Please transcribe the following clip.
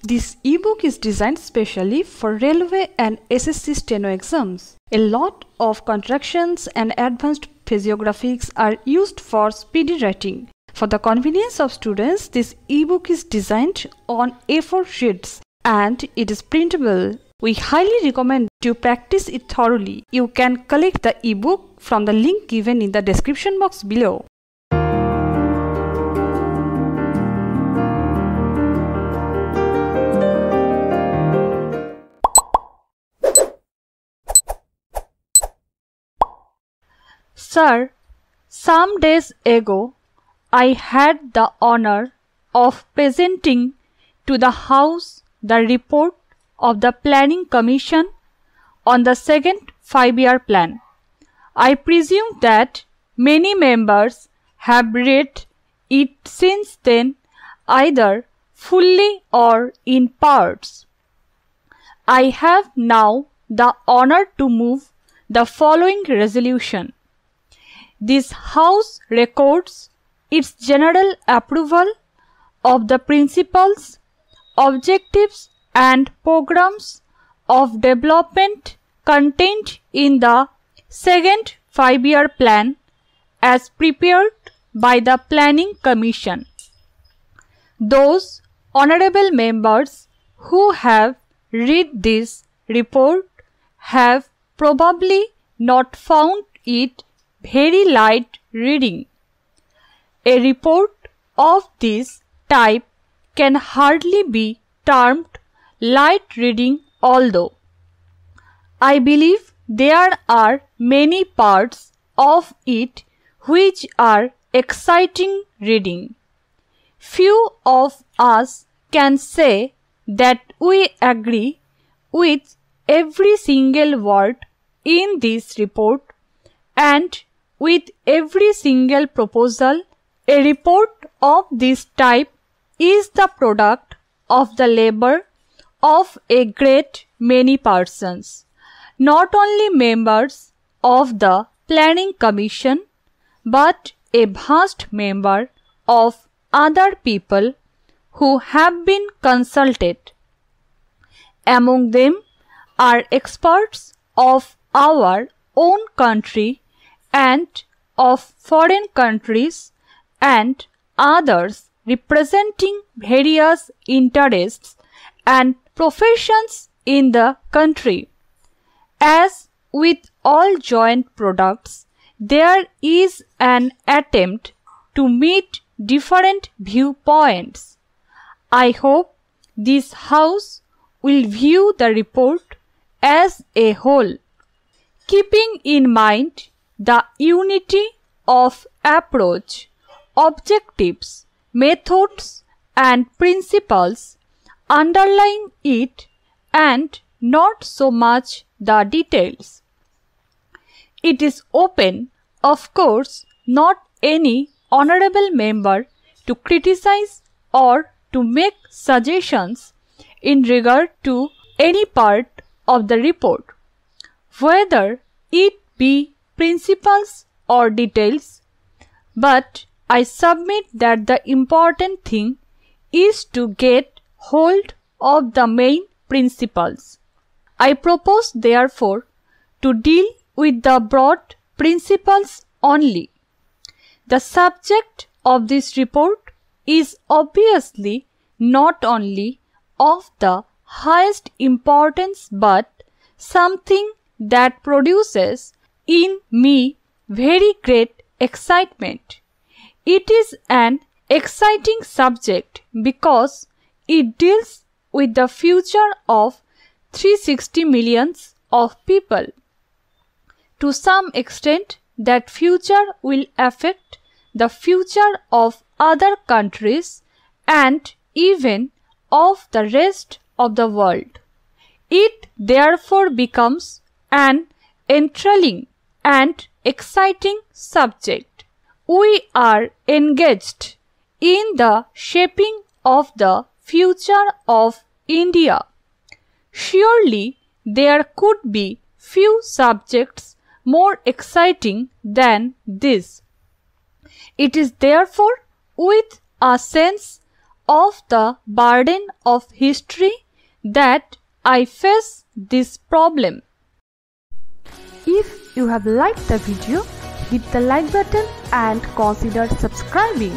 This ebook is designed specially for railway and SSC steno exams. A lot of contractions and advanced physiographics are used for speedy writing. For the convenience of students, this ebook is designed on A4 sheets and it is printable. We highly recommend you practice it thoroughly. You can collect the ebook from the link given in the description box below. Sir, some days ago, I had the honor of presenting to the House the report of the Planning Commission on the second 5-year plan. I presume that many members have read it since then, either fully or in parts. I have now the honor to move the following resolution. This House records its general approval of the principles, objectives and programs of development contained in the second 5-year plan as prepared by the Planning Commission. Those honorable members who have read this report have probably not found it very light reading. A report of this type can hardly be termed light reading, although I believe there are many parts of it which are exciting reading. Few of us can say that we agree with every single word in this report and with every single proposal. A report of this type is the product of the labor of a great many persons, not only members of the Planning Commission, but a vast number of other people who have been consulted. Among them are experts of our own country and of foreign countries and others representing various interests and professions in the country. As with all joint products, there is an attempt to meet different viewpoints. I hope this House will view the report as a whole, keeping in mind the unity of approach, objectives, methods and principles underlying it, and not so much the details. It is open, of course, not any honorable member to criticize or to make suggestions in regard to any part of the report, whether it be principles or details, but I submit that the important thing is to get hold of the main principles. I propose therefore to deal with the broad principles only. The subject of this report is obviously not only of the highest importance but something that produces in me very great excitement. It is an exciting subject because it deals with the future of 360 millions of people. To some extent, that future will affect the future of other countries and even of the rest of the world. It therefore becomes an enthralling and exciting subject. We are engaged in the shaping of the future of India. Surely there could be few subjects more exciting than this. It is therefore with a sense of the burden of history that I face this problem. If you have liked the video, hit the like button and consider subscribing.